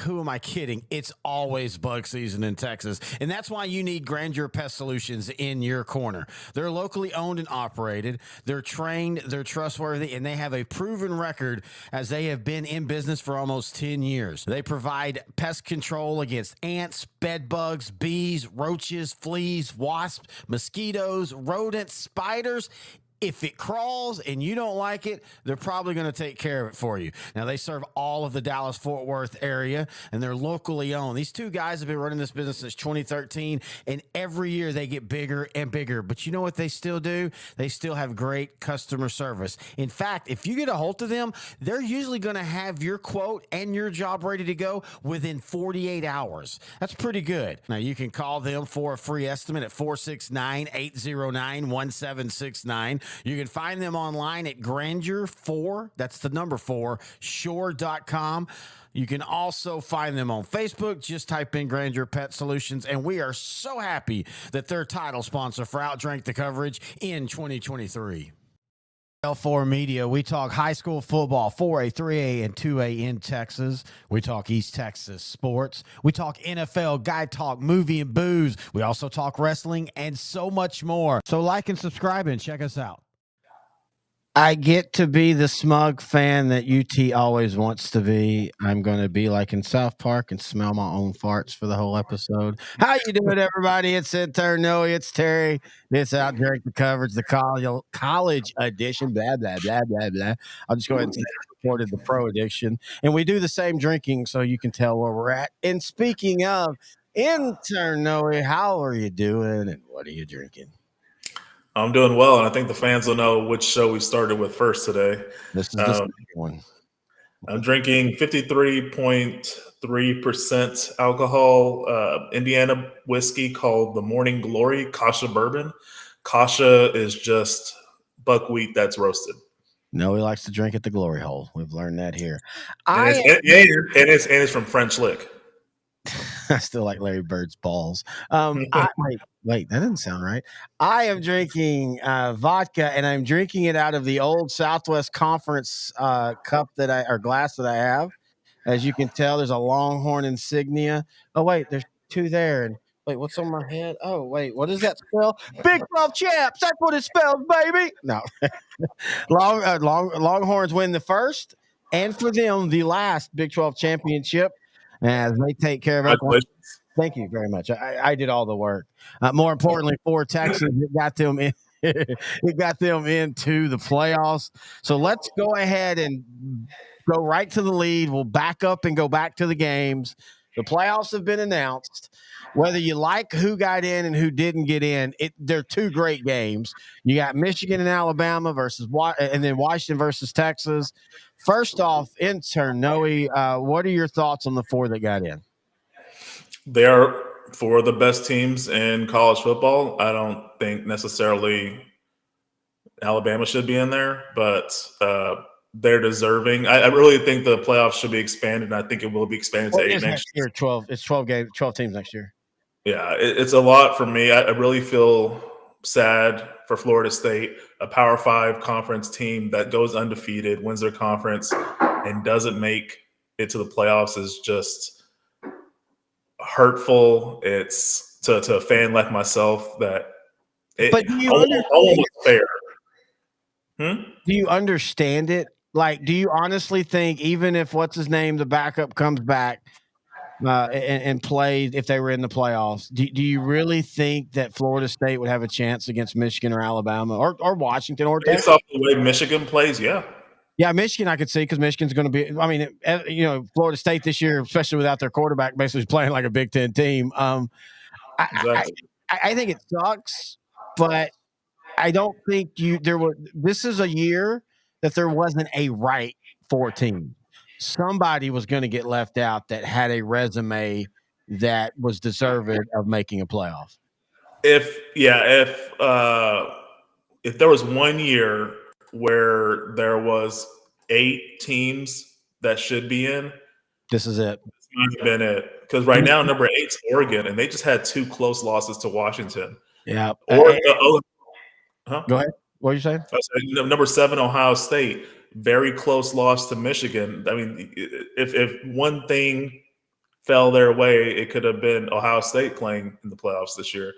who am I kidding? It's always bug season in Texas. And that's why you need Grandeur Pest Solutions in your corner. They're locally owned and operated. They're trained, they're trustworthy, and they have a proven record as they have been in business for almost 10 years. They provide pest control against ants, bed bugs, bees, roaches, fleas, wasps, mosquitoes, rodents, spiders. If it crawls and you don't like it, they're probably going to take care of it for you. Now, they serve all of the Dallas-Fort Worth area, and they're locally owned. These two guys have been running this business since 2013, and every year they get bigger and bigger. But you know what they still do? They still have great customer service. In fact, if you get a hold of them, they're usually going to have your quote and your job ready to go within 48 hours. That's pretty good. Now, you can call them for a free estimate at 469-809-1769. You can find them online at Grandeur4, that's the number 4, shore.com. You can also find them on Facebook. Just type in Grandeur Pet Solutions, and we are so happy that they're title sponsor for OutDrank The Coverage in 2023. L4 Media, we talk high school football, 4A, 3A, and 2A in Texas. We talk East Texas sports. We talk NFL, guy talk, movie and booze. We also talk wrestling and so much more. So like and subscribe and check us out. I get to be the smug fan that UT always wants to be. I'm going to be like in South Park and smell my own farts for the whole episode. How you doing, everybody? It's intern Noe. It's Terry. It's OutDrank The Coverage, the college edition. Blah, blah, blah, blah, blah. I'll just go ahead and say I reported the pro edition. And we do the same drinking so you can tell where we're at. And speaking of intern Noe, how are you doing and what are you drinking? I'm doing well, and I think the fans will know which show we started with first today. This is the second one. I'm drinking 53.3% alcohol Indiana whiskey called the Morning Glory Kasha Bourbon. Kasha is just buckwheat that's roasted. No, he likes to drink at the glory hole. We've learned that here. It's from French Lick. I still like Larry Bird's balls. Wait, that doesn't sound right. I am drinking vodka, and I'm drinking it out of the old Southwest Conference cup glass that I have. As you can tell, there's a Longhorn insignia. Oh wait, there's two there. And wait, what's on my head? Oh wait, what does that spell? Big 12 champs. That's what it spells, baby. No, Longhorns win the first, and for them the last Big 12 championship. As they take care of everyone. Thank you very much. I did all the work. More importantly, for Texas, it got them in. It got them into the playoffs. So let's go ahead and go right to the lead. We'll back up and go back to the games. The playoffs have been announced. Whether you like who got in and who didn't get in, they're two great games. You got Michigan and Alabama and then Washington versus Texas. First off, intern Noe, what are your thoughts on the four that got in? They are four of the best teams in college football. I don't think necessarily Alabama should be in there, but they're deserving. I really think the playoffs should be expanded, and I think it will be expanded to 8 next year. 12. It's 12 teams next year. Yeah, it's a lot for me. I really feel sad for Florida State, a Power 5 conference team that goes undefeated, wins their conference, and doesn't make it to the playoffs is just hurtful. It's to a fan like myself that almost fair. Do you understand it? Like, do you honestly think even if the backup comes back and plays, if they were in the playoffs, do you really think that Florida State would have a chance against Michigan or Alabama or Washington or Texas? Based off the way Michigan plays, yeah. Yeah, Michigan I could see because Michigan's going to be – I mean, Florida State this year, especially without their quarterback, basically playing like a Big Ten team. Exactly. I think it sucks, but I don't think this is a year that there wasn't a right 4 teams. Somebody was going to get left out that had a resume that was deserving of making a playoff. If there was one year where there was 8 teams that should be in, this is it. This might have been it. Because right now, number 8's Oregon, and they just had 2 close losses to Washington. Yeah. Go ahead. What are you saying? Number 7, Ohio State, very close loss to Michigan. I mean, if one thing fell their way, it could have been Ohio State playing in the playoffs this year.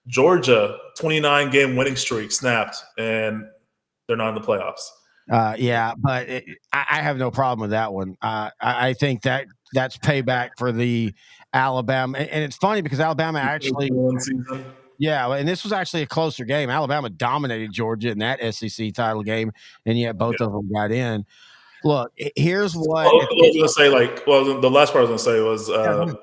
Georgia, 29-game winning streak snapped, and they're not in the playoffs. Yeah, but I have no problem with that one. I think that's payback for the Alabama, and it's funny because Alabama actually, yeah, and this was actually a closer game. Alabama dominated Georgia in that SEC title game, and yet both of them got in. Look, here's what I was going to say. The last part I was going to say was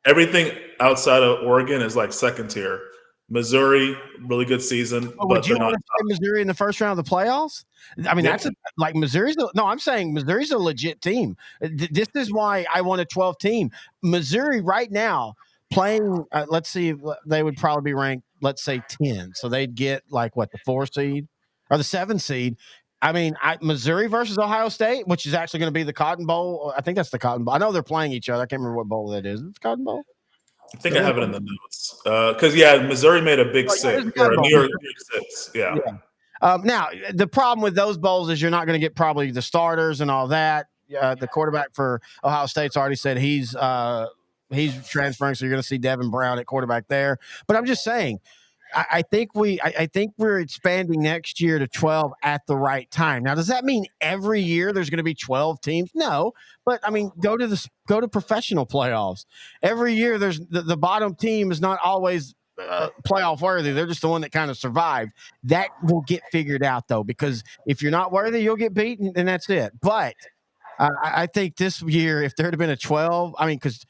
everything outside of Oregon is like second tier. Missouri, really good season, would but you they're not. want to play Missouri in the first round of the playoffs? I mean, Yeah. that's like Missouri's. No, I'm saying Missouri's a legit team. This is why I want a 12 team. Missouri right now playing. Let's see, they would probably be ranked, let's say 10, so they'd get like what, the 4 seed or the 7 seed. I mean, Missouri versus Ohio State, which is actually going to be the Cotton Bowl. I think that's the Cotton Bowl. I know they're playing each other. I can't remember what bowl that is. It's Cotton Bowl. I think I have it in the notes because Missouri made a big six or a New York 6. Yeah. Now the problem with those bowls is you're not going to get probably the starters and all that. The quarterback for Ohio State's already said he's transferring, so you're going to see Devin Brown at quarterback there. But I'm just saying, I think we're expanding next year to 12 at the right time. Now, does that mean every year there's going to be 12 teams? No, but I mean, go to professional playoffs. Every year there's the bottom team is not always playoff worthy. They're just the one that kind of survived. That will get figured out though, because if you're not worthy, you'll get beaten, and that's it. But I think this year, if there had been a 12, I mean, because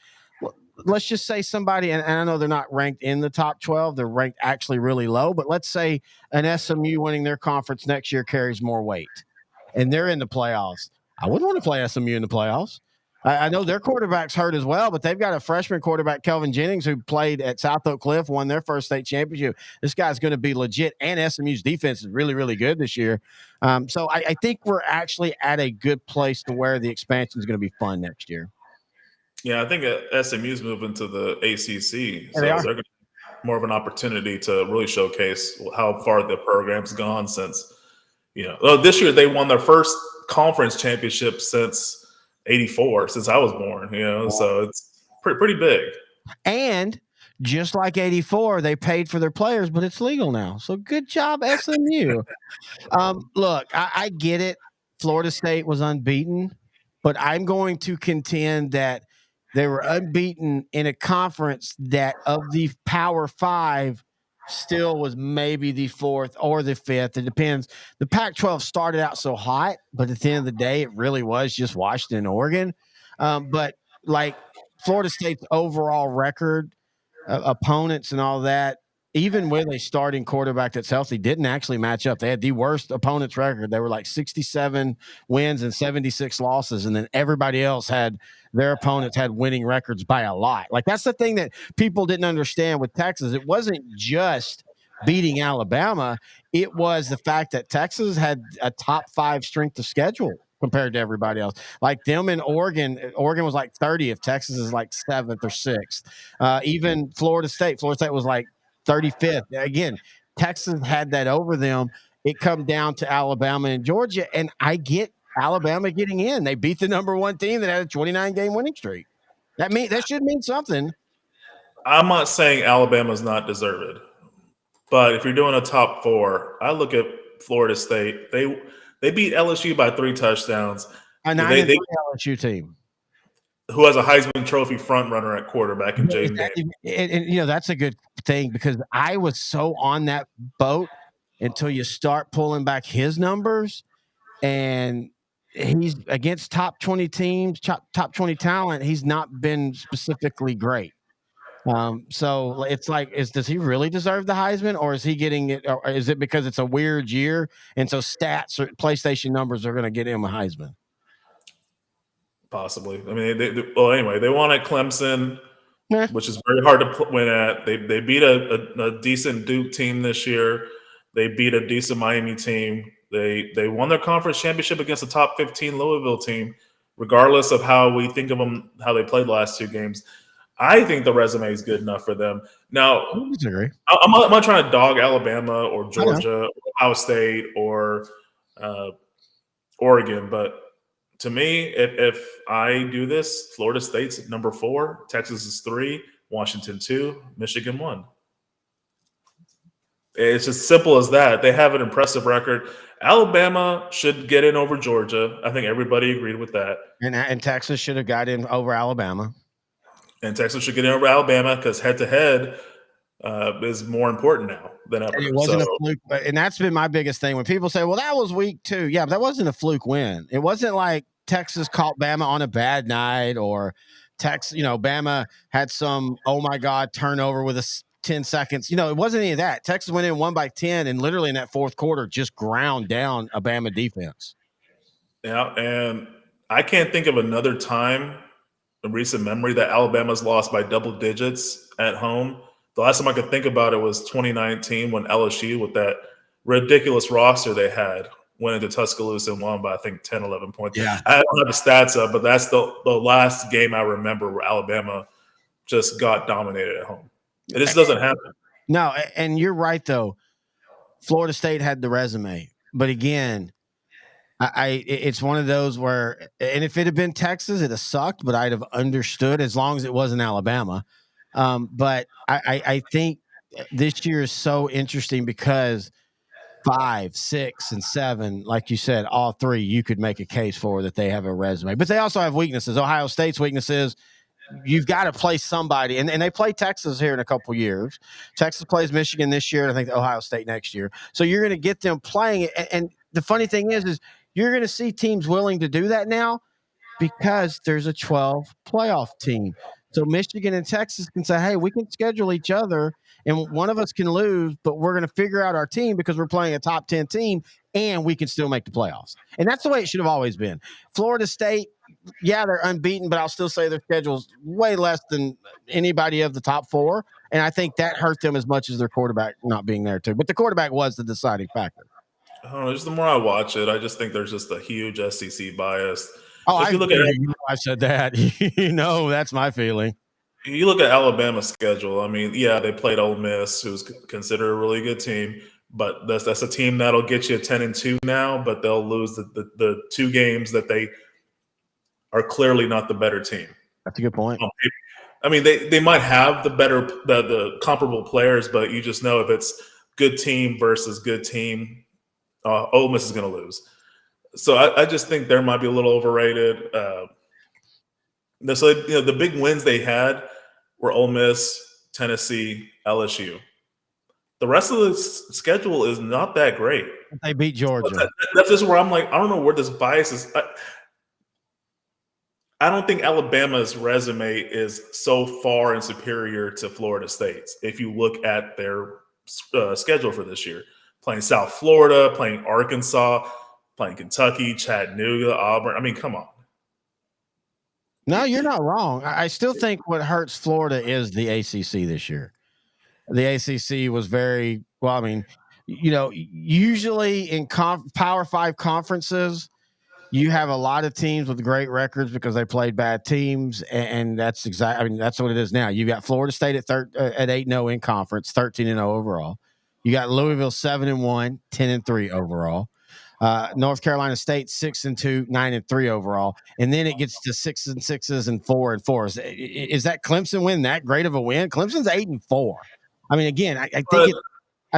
let's just say somebody, and I know they're not ranked in the top 12, they're ranked actually really low, but let's say an SMU winning their conference next year carries more weight, and they're in the playoffs. I wouldn't want to play SMU in the playoffs. I know their quarterback's hurt as well, but they've got a freshman quarterback, Kelvin Jennings, who played at South Oak Cliff, won their first state championship. This guy's going to be legit, and SMU's defense is really, really good this year. So I think we're actually at a good place to where the expansion is going to be fun next year. Yeah, I think SMU's moving to the ACC, so they are. they're going to have more of an opportunity to really showcase how far the program's gone since, this year they won their first conference championship since '84, since I was born, so it's pretty big. And just like '84, they paid for their players, but it's legal now. So good job, SMU. Look, I get it. Florida State was unbeaten, but I'm going to contend that they were unbeaten in a conference that of the Power Five still was maybe the 4th or the 5th. It depends. The Pac-12 started out so hot, but at the end of the day, it really was just Washington and Oregon. But like Florida State's overall record, opponents and all that, even with a starting quarterback that's healthy, didn't actually match up. They had the worst opponent's record. They were like 67 wins and 76 losses. And then everybody else their opponents had winning records by a lot. Like, that's the thing that people didn't understand with Texas. It wasn't just beating Alabama. It was the fact that Texas had a top 5 strength of schedule compared to everybody else. Like them in Oregon was like 30th. Texas is like 7th or 6th. Even Florida State was like 35th. Again, Texas had that over them. It come down to Alabama and Georgia, and I get Alabama getting in. They beat the number 1 team that had a 29-game winning streak. That should mean something. I'm not saying Alabama's not deserved, but if you're doing a top 4, I look at Florida State. They beat LSU by 3 touchdowns. A 9-3 LSU team who has a Heisman Trophy front runner at quarterback in Jaden Daniels. And that's a good thing, because I was so on that boat until you start pulling back his numbers, and he's against top 20 teams, top 20 talent. He's not been specifically great. So it's like, does he really deserve the Heisman, or is he getting it? Or is it because it's a weird year and so stats or PlayStation numbers are going to get him a Heisman? Possibly. I mean, anyway, they won at Clemson, which is very hard to win at. They beat a decent Duke team this year. They beat a decent Miami team. They won their conference championship against a top 15 Louisville team, regardless of how we think of them, how they played the last 2 games. I think the resume is good enough for them. Now, I'm not trying to dog Alabama or Georgia or Ohio State or Oregon, but To me, if I do this, Florida State's at number 4, Texas is 3, Washington 2, Michigan 1. It's as simple as that. They have an impressive record. Alabama should get in over Georgia. I think everybody agreed with that. And Texas should have got in over Alabama. And Texas should get in over Alabama because head-to-head is more important now than ever. And it wasn't a fluke, and that's been my biggest thing. When people say, well, that was week 2. Yeah, but that wasn't a fluke win. It wasn't like Texas caught Bama on a bad night or Bama had some, oh my God, turnover with 10 seconds. It wasn't any of that. Texas went in 1 by 10 and literally in that fourth quarter just ground down a Bama defense. Yeah, and I can't think of another time in recent memory that Alabama's lost by double digits at home. The last time I could think about it was 2019 when LSU, with that ridiculous roster they had, went into Tuscaloosa and won by, I think, 10, 11 points. Yeah. I don't have the stats up, but that's the last game I remember where Alabama just got dominated at home. It just doesn't happen. No, and you're right, though. Florida State had the resume. But again, it's one of those where, and if it had been Texas, it'd have sucked, but I'd have understood as long as it wasn't Alabama. But I think this year is so interesting because 5, 6, and 7, like you said, all 3, you could make a case for that they have a resume. But they also have weaknesses. Ohio State's weakness is you've got to play somebody. And they play Texas here in a couple years. Texas plays Michigan this year, and I think Ohio State next year. So you're going to get them playing it. And the funny thing is you're going to see teams willing to do that now because there's a 12 playoff team. So Michigan and Texas can say, hey, we can schedule each other and one of us can lose, but we're going to figure out our team because we're playing a top 10 team and we can still make the playoffs. And that's the way it should have always been. Florida State, yeah, they're unbeaten, but I'll still say their schedule's way less than anybody of the top 4. And I think that hurt them as much as their quarterback not being there too. But the quarterback was the deciding factor. I don't know. Just the more I watch it, I just think there's just a huge SEC bias. Oh, if you look at it, I said that. That's my feeling. You look at Alabama's schedule. I mean, yeah, they played Ole Miss, who's considered a really good team, but that's a team that'll get you 10-2 now, but they'll lose the 2 games that they are clearly not the better team. That's a good point. I mean, they might have the comparable players, but you just know if it's good team versus good team, Ole Miss is going to lose. So I just think there might be a little overrated. So the big wins they had were Ole Miss, Tennessee, LSU. The rest of the schedule is not that great. They beat Georgia. That's just where I'm like, I don't know where this bias is. I don't think Alabama's resume is so far and superior to Florida State's. If you look at their schedule for this year, playing South Florida, playing Arkansas, playing Kentucky, Chattanooga, Auburn. I mean, come on. No, you're not wrong. I still think what hurts Florida is the ACC this year. The ACC was very well. I mean, usually in Power 5 conferences, you have a lot of teams with great records because they played bad teams, and that's exactly. I mean, that's what it is now. You got Florida State at 8-0 in conference, 13-0 overall. You got Louisville 7-1, 10-3 overall. North Carolina State 6-2, 9-3 overall, and then it gets to 6-6 and 4-4. Is that Clemson win that great of a win? Clemson's 8-4. I mean, again, I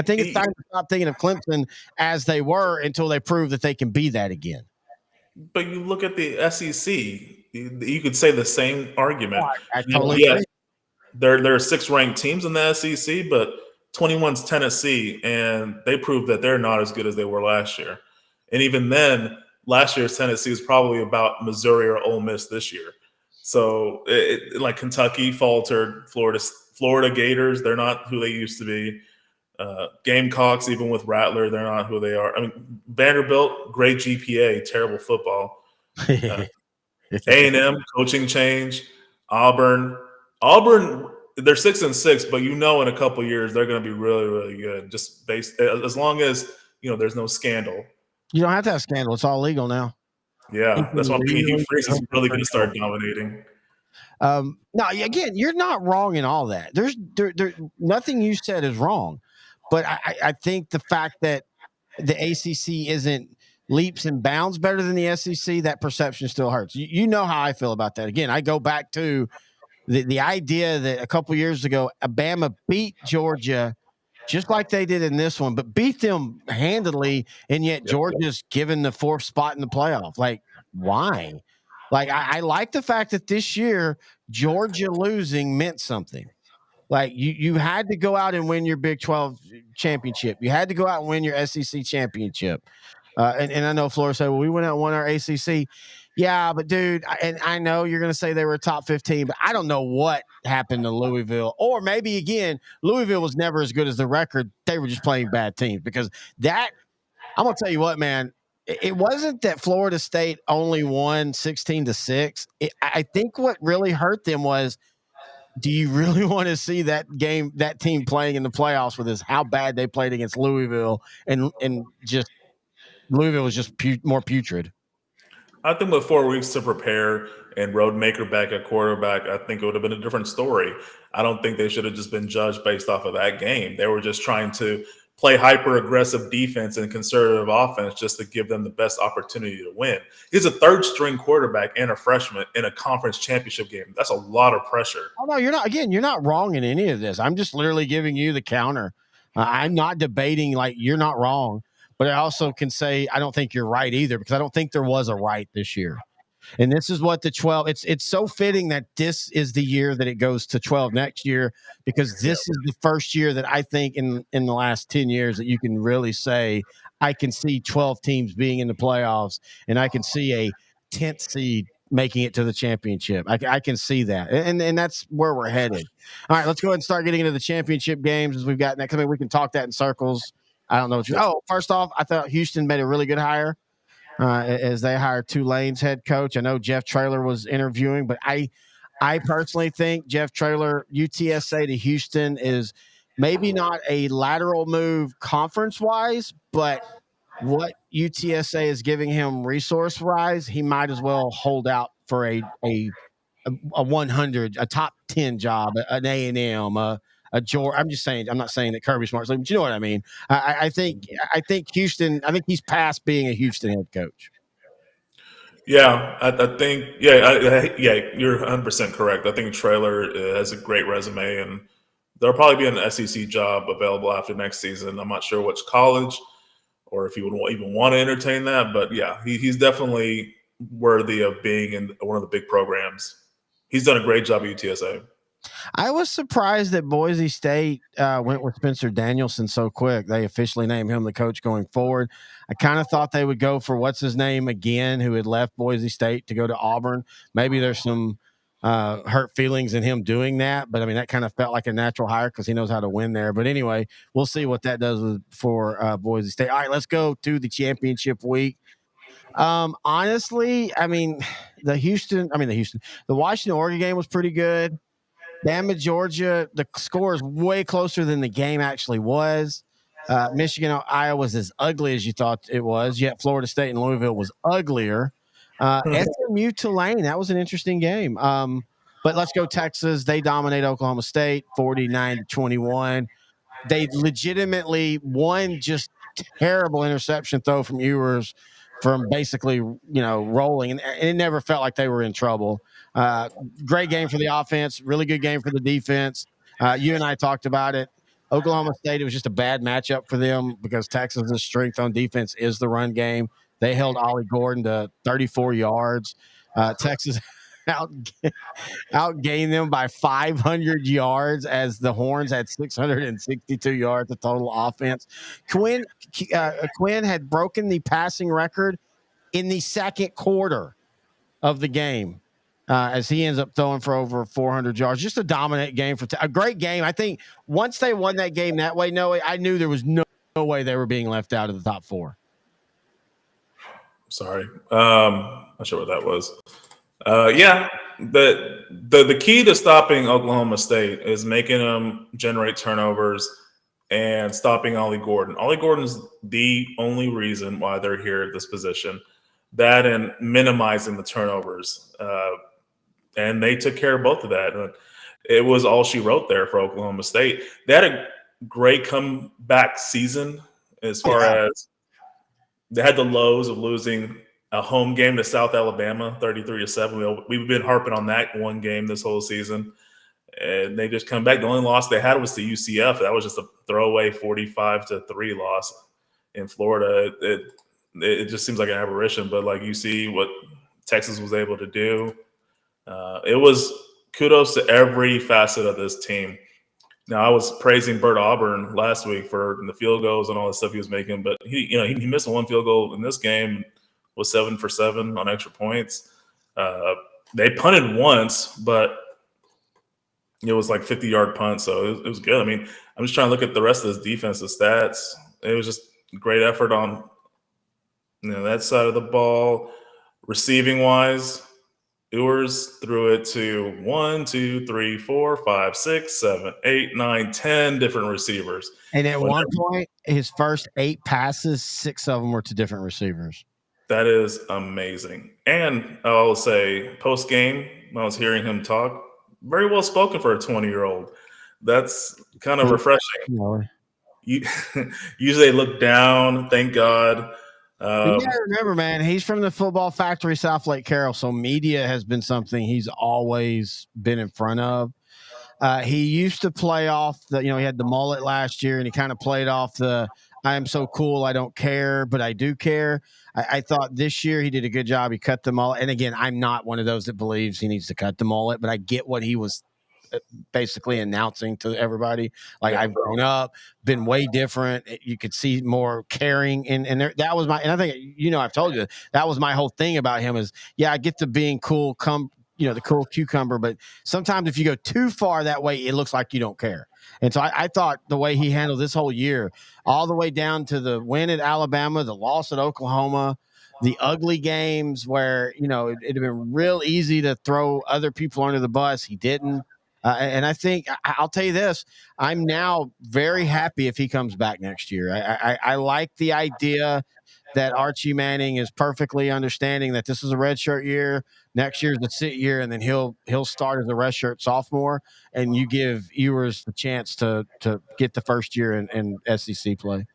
think it's time to stop thinking of Clemson as they were until they prove that they can be that again. But you look at the SEC, you could say the same argument. I totally agree. There are 6 ranked teams in the SEC, but 21's Tennessee, and they proved that they're not as good as they were last year. And even then, last year's Tennessee is probably about Missouri or Ole Miss this year. So, like Kentucky faltered, Florida Gators, they're not who they used to be. Gamecocks, even with Rattler, they're not who they are. I mean, Vanderbilt, great GPA, terrible football. A&M, coaching change. Auburn, they're 6-6, but in a couple years they're going to be really, really good. Just based as long as there's no scandal. You don't have to have scandal; it's all legal now. Yeah, that's why Hugh Freeze is really going to start dominating. Now, again, you're not wrong in all that. There's nothing you said is wrong, but I think the fact that the ACC isn't leaps and bounds better than the SEC, that perception still hurts. You know how I feel about that. Again, I go back to the idea that a couple years ago, Alabama beat Georgia just like they did in this one, but beat them handily, and yet Georgia's given the 4th spot in the playoff. Like, why? Like, I like the fact that this year Georgia losing meant something. Like, you had to go out and win your Big 12 championship. You had to go out and win your SEC championship. And I know Florida said, well, we went out and won our ACC. Yeah, but dude, and I know you're going to say they were a top 15, but I don't know what happened to Louisville. Or maybe, again, Louisville was never as good as the record. They were just playing bad teams, because that, I'm going to tell you what, man, it wasn't that Florida State only won 16-6. I think what really hurt them was, do you really want to see that team playing in the playoffs with this, how bad they played against Louisville, and just Louisville was just more putrid. I think with 4 weeks to prepare and Roadmaker back at quarterback, I think it would have been a different story. I don't think they should have just been judged based off of that game. They were just trying to play hyper-aggressive defense and conservative offense just to give them the best opportunity to win. He's a third-string quarterback and a freshman in a conference championship game. That's a lot of pressure. Oh, no, you're not. Again, you're not wrong in any of this. I'm just literally giving you the counter. I'm not debating, like, you're not wrong. But I also can say I don't think you're right either, because I don't think there was a right this year. And this is what the 12, it's so fitting that this is the year that it goes to 12 next year, because this is the first year that I think in the last 10 years that you can really say, I can see 12 teams being in the playoffs, and I can see a 10th seed making it to the championship. I can see that. And that's where we're headed. All right, let's go ahead and start getting into the championship games as we've got next. I mean, we can talk that in circles. I don't know what first off, I thought Houston made a really good hire as they hired Tulane's head coach. I know Jeff Traylor was interviewing, but I personally think Jeff Traylor, UTSA to Houston, is maybe not a lateral move conference-wise, but what UTSA is giving him resource-wise, he might as well hold out for a 100, a top 10 job, an A&M, a Georgia. I'm just saying. I'm not saying that Kirby Smart's leaving, but you know what I mean. I think Houston. I think he's past being a Houston head coach. Yeah, I think. Yeah, you're 100% correct. I think Traylor has a great resume, and there'll probably be an SEC job available after next season. I'm not sure which college, or if he would even want to entertain that. But yeah, he's definitely worthy of being in one of the big programs. He's done a great job at UTSA. I was surprised that Boise State went with Spencer Danielson so quick. They officially named him the coach going forward. I kind of thought they would go for what's his name again, who had left Boise State to go to Auburn. Maybe there's some hurt feelings in him doing that, but I mean, that kind of felt like a natural hire because he knows how to win there. But anyway, we'll see what that does for Boise State. All right, let's go to the championship week. Honestly, I mean, the Washington-Oregon game was pretty good. Bama, Georgia, the score is way closer than the game actually was. Michigan, Iowa was as ugly as you thought it was, yet Florida State and Louisville was uglier. SMU, Tulane, that was an interesting game. But let's go Texas. They dominate Oklahoma State 49-21. They legitimately won just terrible interception throw from Ewers from basically, rolling. And it never felt like they were in trouble. Great game for the offense, really good game for the defense. You and I talked about it. Oklahoma State, it was just a bad matchup for them because Texas's strength on defense is the run game. They held Ollie Gordon to 34 yards. Texas outgained them by 500 yards as the Horns had 662 yards of total offense. Quinn had broken the passing record in the second quarter of the game as he ends up throwing for over 400 yards. Just a dominant game a great game. I think once they won that game that way, I knew there was no way they were being left out of the top four. Sorry. Not sure what that was. The key to stopping Oklahoma State is making them generate turnovers and stopping Ollie Gordon. Ollie Gordon's the only reason why they're here at this position. That and minimizing the turnovers. And they took care of both of that. It was all she wrote there for Oklahoma State. They had a great comeback season as far as They had the lows of losing a home game to South Alabama, 33-7. We've been harping on that one game this whole season, and they just come back. The only loss they had was to UCF. That was just a throwaway 45-3 loss in Florida. It just seems like an aberration. But like you see what Texas was able to do. It was kudos to every facet of this team. Now, I was praising Bert Auburn last week for the field goals and all the stuff he was making, but he missed one field goal in this game, was 7 for 7 on extra points. They punted once, but it was like 50-yard punt, so it was good. I mean, I'm just trying to look at the rest of this defensive stats. It was just great effort on that side of the ball. Receiving wise, Ewers threw it to 1, 2, 3, 4, 5, 6, 7, 8, 9, 10 different receivers. And at one point, his first 8 passes, 6 of them were to different receivers. That is amazing. And I'll say post game, when I was hearing him talk, very well spoken for a 20-year-old. That's kind of refreshing. Usually they look down, thank God. Remember, man, he's from the football factory, South Lake Carroll. So media has been something he's always been in front of. He used to play off he had the mullet last year, and he kind of played off the I am so cool, I don't care, but I do care. I thought this year he did a good job. He cut the mullet. And again, I'm not one of those that believes he needs to cut the mullet, but I get what he was basically announcing to everybody. Like, I've grown up, been way different. You could see more caring. And that was and I think, I've told you, that was my whole thing about him is, I get to being cool, the cool cucumber, but sometimes if you go too far that way, it looks like you don't care. And so I thought the way he handled this whole year, all the way down to the win at Alabama, the loss at Oklahoma, the ugly games where, it'd have been real easy to throw other people under the bus. He didn't. And I think I'll tell you this, I'm now very happy if he comes back next year. I like the idea that Archie Manning is perfectly understanding that this is a redshirt year. Next year's the sit year, and then he'll start as a redshirt sophomore, and you give Ewers the chance to get the first year in SEC play.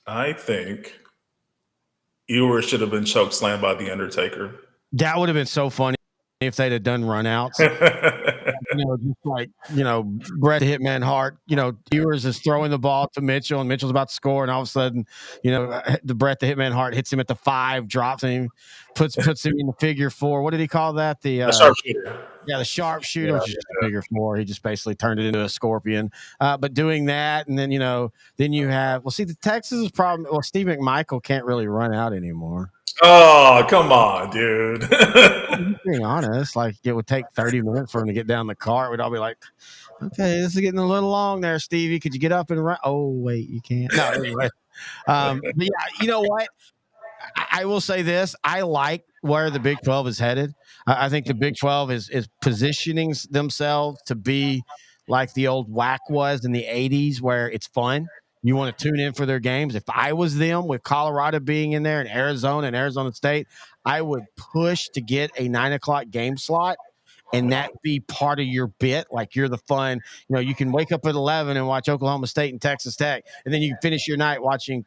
I think Ewers should have been chokeslammed by the Undertaker. That would have been so funny if they'd have done runouts. Just like, Bret the Hitman Hart, Ewers is throwing the ball to Mitchell, and Mitchell's about to score, and all of a sudden, the Bret the Hitman Hart hits him at the 5, drops him, puts him in the figure 4. What did he call that? The sharpshooter. Yeah, the sharpshooter, which is just a figure 4. He just basically turned it into a scorpion. But doing that, and then, then you have, the Texas' problem. Well, Steve McMichael can't really run out anymore. Oh, come on, dude. Being honest, like, it would take 30 minutes for him to get down the car. We'd all be like, okay, this is getting a little long there, Stevie. Could you get up and run? Oh, wait, you can't. No, anyway. But yeah, you know what? I will say this. I like where the Big 12 is headed. I think the Big 12 is positioning themselves to be like the old WAC was in the 80s, where it's fun. You want to tune in for their games. If I was them, with Colorado being in there and Arizona State, I would push to get a 9:00 game slot, and that be part of your bit. Like, you're the fun. You can wake up at 11 and watch Oklahoma State and Texas Tech, and then you can finish your night watching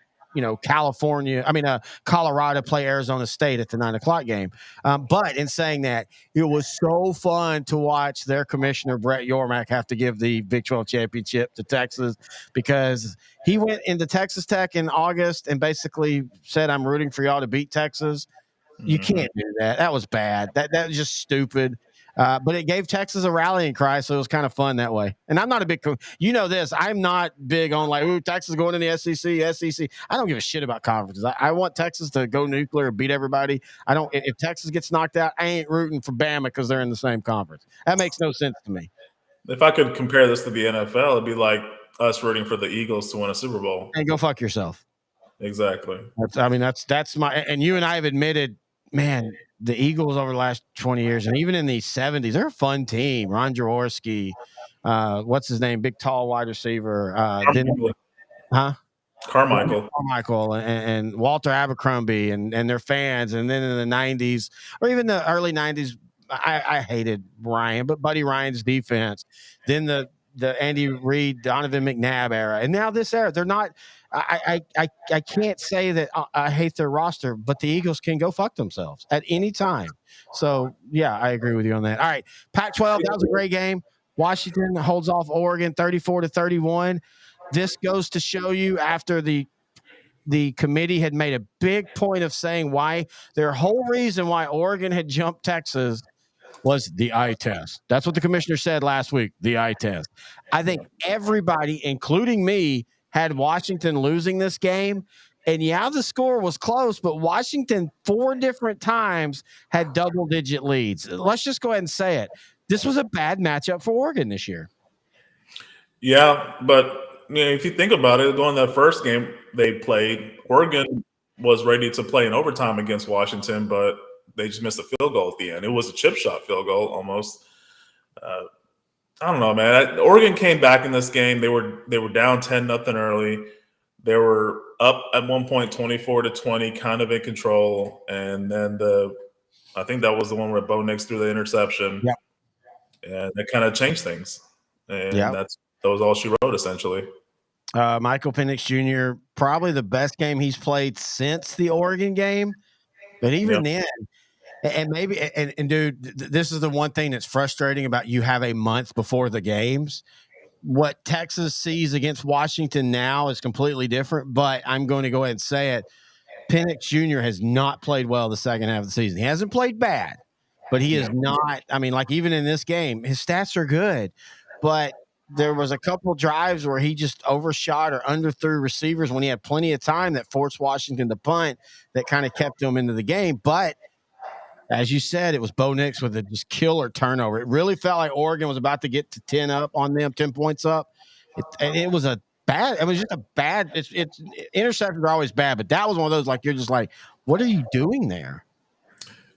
Colorado play Arizona State at the 9:00 game. But in saying that, it was so fun to watch their commissioner, Brett Yormark, have to give the Big 12 championship to Texas, because he went into Texas Tech in August and basically said, I'm rooting for y'all to beat Texas. You can't do that. That was bad. That was just stupid. But it gave Texas a rallying cry, so it was kind of fun that way. And I'm not a big this. I'm not big on like, ooh, Texas going in the SEC. I don't give a shit about conferences. I want Texas to go nuclear and beat everybody. If Texas gets knocked out, I ain't rooting for Bama because they're in the same conference. That makes no sense to me. If I could compare this to the NFL, it'd be like us rooting for the Eagles to win a Super Bowl. And go fuck yourself. Exactly. That's my, and you and I have admitted, man, the Eagles over the last 20 years, and even in the 70s, they're a fun team. Ron Jaworski, what's his name? Big, tall wide receiver. Carmichael and Walter Abercrombie and their fans. And then in the 90s, or even the early 90s, I hated Ryan, but Buddy Ryan's defense. Then the Andy Reid, Donovan McNabb era. And now this era, they're not – I can't say that I hate their roster, but the Eagles can go fuck themselves at any time. So yeah, I agree with you on that. All right, Pac-12, that was a great game. Washington holds off Oregon 34-31. This goes to show you after the committee had made a big point of saying why their whole reason why Oregon had jumped Texas was the eye test. That's what the commissioner said last week, the eye test. I think everybody, including me, had Washington losing this game. And yeah, the score was close, but Washington 4 different times had double-digit leads. Let's just go ahead and say it. This was a bad matchup for Oregon this year. Yeah, but if you think about it, going that first game they played, Oregon was ready to play in overtime against Washington, but they just missed a field goal at the end. It was a chip shot field goal almost. I don't know, man. Oregon came back in this game. They were down 10-0 early. They were up at one point 24-20, kind of in control, and then I think that was the one where Bo Nix threw the interception. Yep. And that kind of changed things. And Yep. that was all she wrote, essentially. Michael Penix Jr., probably the best game he's played since the Oregon game. But even then, and maybe, and dude, this is the one thing that's frustrating about you have a month before the games. What Texas sees against Washington now is completely different, but I'm going to go ahead and say it. Penix Jr. has not played well the second half of the season. He hasn't played bad, but he is not. I mean, like even in this game, his stats are good, but there was a couple drives where he just overshot or underthrew receivers when he had plenty of time that forced Washington to punt that kind of kept him into the game. But as you said, it was Bo Nix with a just killer turnover. It really felt like Oregon was about to get to 10 up on them, 10 points up. It was a bad. It was just a bad. It's interceptions are always bad, but that was one of those like you're just like, what are you doing there?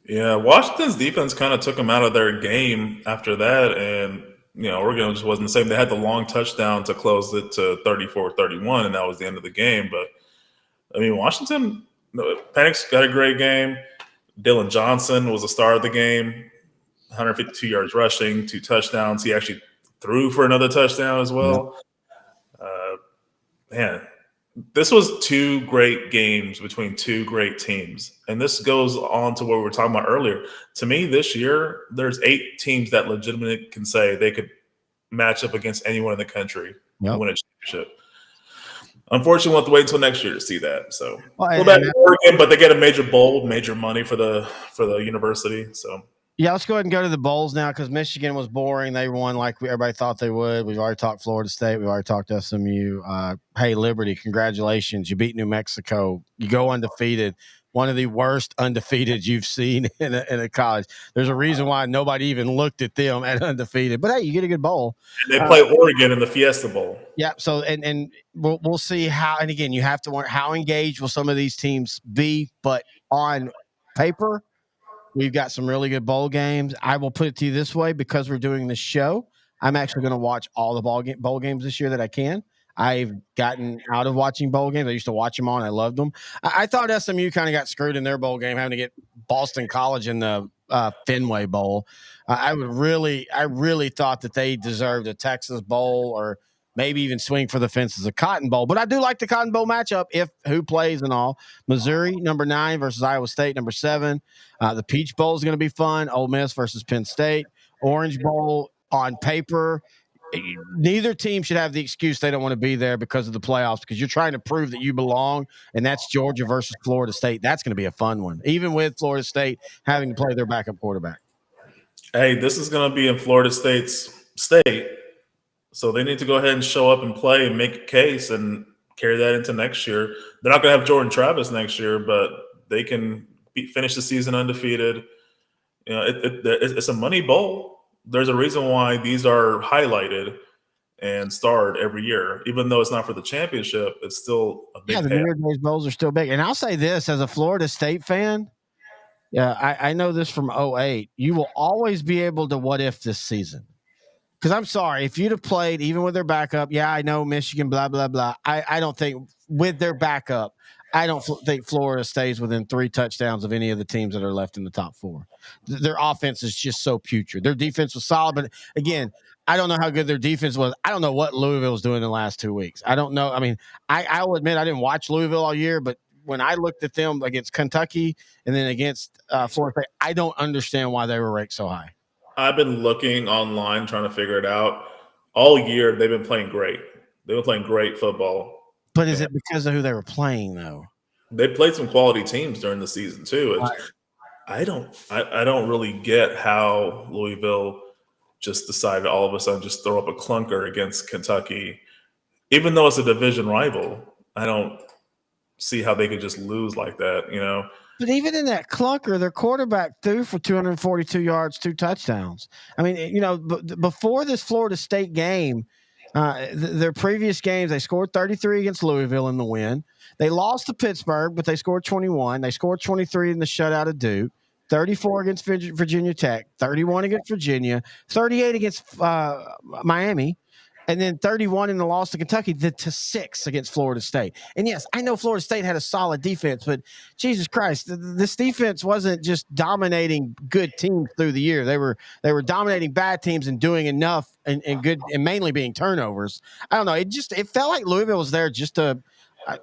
Yeah, Washington's defense kind of took them out of their game after that, and Oregon just wasn't the same. They had the long touchdown to close it to 34-31, and that was the end of the game. But I mean, Washington, Penix got a great game. Dylan Johnson was the star of the game, 152 yards rushing, 2 touchdowns. He actually threw for another touchdown as well. Man, this was 2 great games between 2 great teams. And this goes on to what we were talking about earlier. To me, this year, there's 8 teams that legitimately can say they could match up against anyone in the country and win a championship. Unfortunately, we'll have to wait until next year to see that. So, Oregon, but they get a major bowl, major money for the university. So, yeah, let's go ahead and go to the bowls now because Michigan was boring. They won like everybody thought they would. We've already talked Florida State. We've already talked SMU. Hey, Liberty, congratulations. You beat New Mexico. You go undefeated. One of the worst undefeated you've seen in a college. There's a reason why nobody even looked at them at undefeated. But, hey, you get a good bowl. And they play Oregon in the Fiesta Bowl. Yeah, so and we'll see how – and, again, you have to wonder how engaged will some of these teams be. But on paper – we've got some really good bowl games. I will put it to you this way, because we're doing this show, I'm actually going to watch all the bowl games this year that I can. I've gotten out of watching bowl games. I used to watch them all, and I loved them. I thought SMU kind of got screwed in their bowl game, having to get Boston College in the Fenway Bowl. I really thought that they deserved a Texas Bowl or maybe even swing for the fences a Cotton Bowl. But I do like the Cotton Bowl matchup if who plays and all. Missouri, number 9 versus Iowa State, number 7. The Peach Bowl is going to be fun. Ole Miss versus Penn State. Orange Bowl on paper. Neither team should have the excuse they don't want to be there because of the playoffs, because you're trying to prove that you belong, and that's Georgia versus Florida State. That's going to be a fun one, even with Florida State having to play their backup quarterback. Hey, this is going to be in Florida State's state. So they need to go ahead and show up and play and make a case and carry that into next year. They're not going to have Jordan Travis next year, but they can finish the season undefeated. It's a money bowl. There's a reason why these are highlighted and starred every year. Even though it's not for the championship, it's still a big the New Year's Days bowls are still big. And I'll say this, as a Florida State fan, I know this from 2008, you will always be able to what if this season. Because I'm sorry, if you'd have played even with their backup, I know Michigan, blah, blah, blah. I don't think with their backup, I don't think Florida stays within 3 touchdowns of any of the teams that are left in the top 4. Their offense is just so putrid. Their defense was solid, but again, I don't know how good their defense was. I don't know what Louisville was doing in the last 2 weeks. I don't know. I mean, I will admit I didn't watch Louisville all year, but when I looked at them against Kentucky and then against Florida State, I don't understand why they were ranked so high. I've been looking online trying to figure it out. All year, they've been playing great. They've been playing great football. But is it because of who they were playing, though? They played some quality teams during the season, too. I don't really get how Louisville just decided all of a sudden just throw up a clunker against Kentucky. Even though it's a division rival, I don't see how they could just lose like that, you know? But even in that clunker, their quarterback threw for 242 yards, 2 touchdowns. I mean, you know, before this Florida State game, their previous games, they scored 33 against Louisville in the win. They lost to Pittsburgh, but they scored 21. They scored 23 in the shutout of Duke, 34 against Virginia Tech, 31 against Virginia, 38 against Miami, and then 31 in the loss to Kentucky, to 6 against Florida State. And yes, I know Florida State had a solid defense, but Jesus Christ, this defense wasn't just dominating good teams through the year. They were dominating bad teams and doing enough and good, and mainly being turnovers. I don't know. It felt like Louisville was there just to,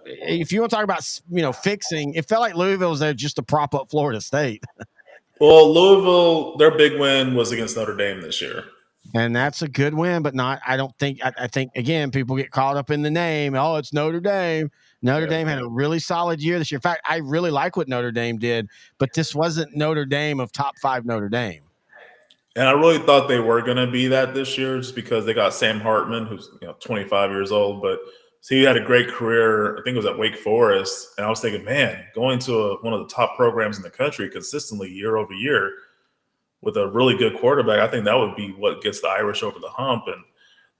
if you want to talk about, you know, fixing, it felt like Louisville was there just to prop up Florida State. Well, Louisville, their big win was against Notre Dame this year. And that's a good win, but not, I don't think, I think, again, people get caught up in the name. Oh, it's Notre Dame. Notre Dame had a really solid year this year. In fact, I really like what Notre Dame did, but this wasn't Notre Dame of top 5 Notre Dame. And I really thought they were going to be that this year just because they got Sam Hartman, who's 25 years old, but he had a great career. I think it was at Wake Forest. And I was thinking, man, going to one of the top programs in the country consistently year over year with a really good quarterback, I think that would be what gets the Irish over the hump. And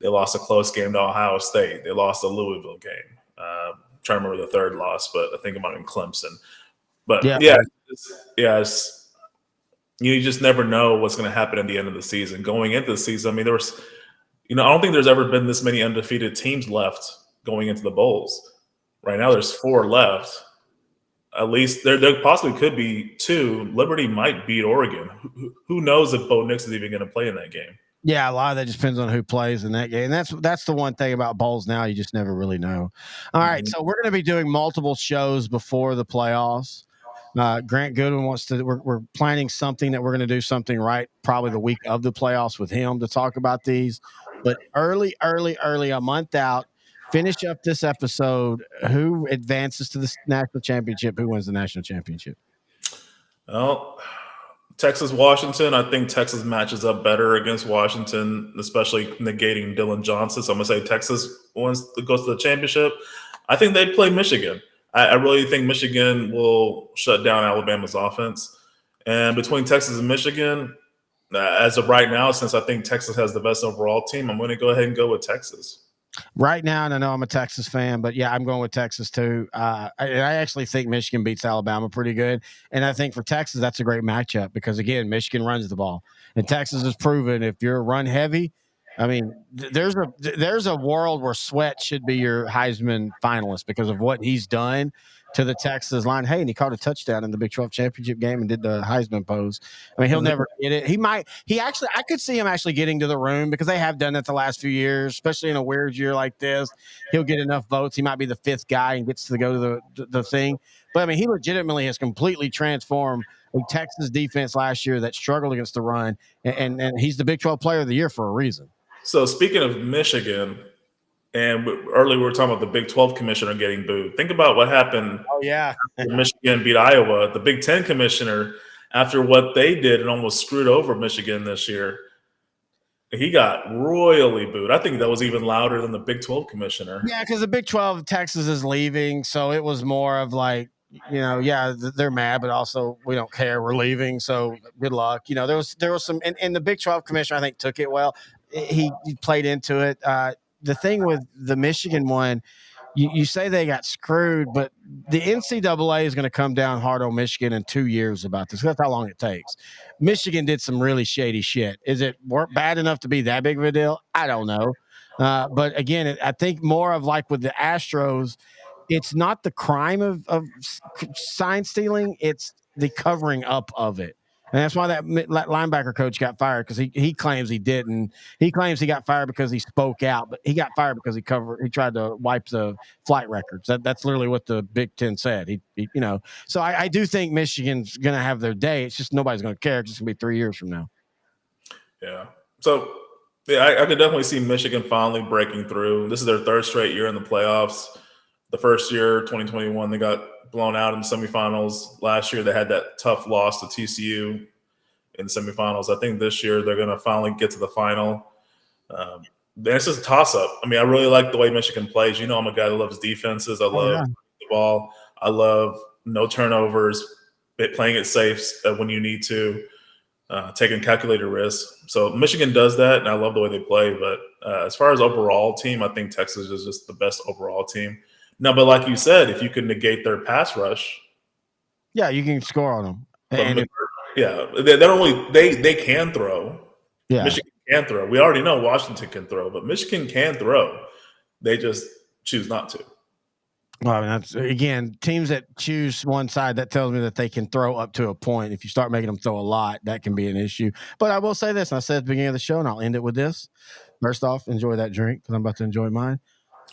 they lost a close game to Ohio State. They lost a Louisville game. I'm trying to remember the third loss, but I think it might have been Clemson. But you just never know what's going to happen at the end of the season. Going into the season, I mean, there was, I don't think there's ever been this many undefeated teams left going into the bowls. Right now, there's 4 left. At least there possibly could be 2. Liberty might beat Oregon. Who knows if Bo Nix is even going to play in that game? Yeah, a lot of that just depends on who plays in that game. And that's the one thing about bowls now. You just never really know. All right, so we're going to be doing multiple shows before the playoffs. Grant Goodwin wants to – we're planning something that we're going to do something right probably the week of the playoffs with him to talk about these. But early, a month out, finish up this episode. Who advances to the national championship? Who wins the national championship? Well, Texas, Washington. I think Texas matches up better against Washington, especially negating Dylan Johnson. So I'm going to say Texas goes to the championship. I think they play Michigan. I really think Michigan will shut down Alabama's offense. And between Texas and Michigan, as of right now, since I think Texas has the best overall team, I'm going to go ahead and go with Texas. Right now, and I know I'm a Texas fan, but yeah, I'm going with Texas too. I actually think Michigan beats Alabama pretty good. And I think for Texas, that's a great matchup because, again, Michigan runs the ball. And Texas has proven if you're run heavy, I mean, there's a world where Sweat should be your Heisman finalist because of what he's done to the Texas line. Hey, and he caught a touchdown in the Big 12 championship game and did the Heisman pose. I mean, he'll never get it. I could see him actually getting to the room because they have done that the last few years, especially in a weird year like this. He'll get enough votes. He might be the 5th guy and gets to go to the thing. But I mean, he legitimately has completely transformed a Texas defense last year that struggled against the run. And he's the Big 12 player of the year for a reason. So speaking of Michigan, and earlier we were talking about the Big 12 commissioner getting booed. Think about what happened. Oh, yeah. Michigan beat Iowa. The Big 10 commissioner, after what they did and almost screwed over Michigan this year, he got royally booed. I think that was even louder than the Big 12 commissioner. Yeah, because the Big 12, Texas is leaving. So it was more of like, they're mad, but also we don't care. We're leaving. So good luck. There was some, and the Big 12 commissioner, I think, took it well. He played into it. The thing with the Michigan one, you say they got screwed, but the NCAA is going to come down hard on Michigan in 2 years about this. That's how long it takes. Michigan did some really shady shit. Is it bad enough to be that big of a deal? I don't know. But again, I think more of like with the Astros, it's not the crime of sign stealing; it's the covering up of it. And that's why that linebacker coach got fired, because he claims he didn't. He claims he got fired because he spoke out, but he got fired because he tried to wipe the flight records. That's literally what the Big Ten said. So I do think Michigan's going to have their day. It's just nobody's going to care. It's just going to be 3 years from now. Yeah. So yeah, I could definitely see Michigan finally breaking through. This is their third straight year in the playoffs. The first year, 2021, they got blown out in the semifinals. Last year, they had that tough loss to TCU in the semifinals. I think this year they're going to finally get to the final. It's just a toss-up. I mean, I really like the way Michigan plays. You know, I'm a guy that loves defenses. I love the ball. I love no turnovers, playing it safe when you need to, taking calculated risks. So Michigan does that, and I love the way they play. But as far as overall team, I think Texas is just the best overall team. No, but like you said, if you can negate their pass rush, yeah, you can score on them. They don't really they can throw. Yeah, Michigan can throw. We already know Washington can throw, but Michigan can throw. They just choose not to. Well, I mean, that's, again, teams that choose one side, that tells me that they can throw up to a point. If you start making them throw a lot, that can be an issue. But I will say this, and I said at the beginning of the show, and I'll end it with this. First off, enjoy that drink, because I'm about to enjoy mine.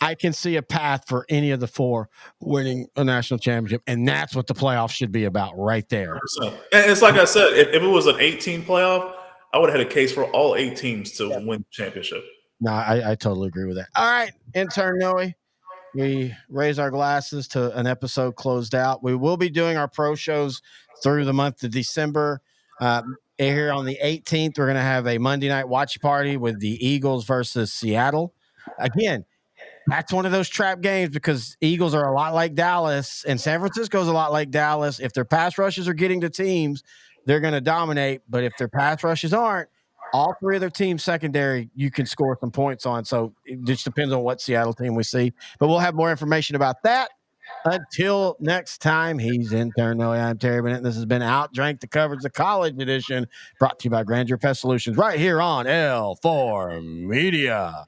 I can see a path for any of the four winning a national championship, and that's what the playoffs should be about right there. 100%. And it's like I said, if it was an 18 playoff, I would have had a case for all 8 teams to win the championship. No, I totally agree with that. All right, intern Noe, we raise our glasses to an episode closed out. We will be doing our pro shows through the month of December. Here on the 18th, we're going to have a Monday night watch party with the Eagles versus Seattle. Again, that's one of those trap games, because Eagles are a lot like Dallas, and San Francisco's a lot like Dallas. If their pass rushes are getting to teams, they're going to dominate. But if their pass rushes aren't, all three of their teams secondary, you can score some points on. So it just depends on what Seattle team we see. But we'll have more information about that. Until next time, he's intern Noe. I'm Terry Bennett. This has been OutDrank the Coverage, the college edition, brought to you by Grandeur Pest Solutions, right here on L4 Media.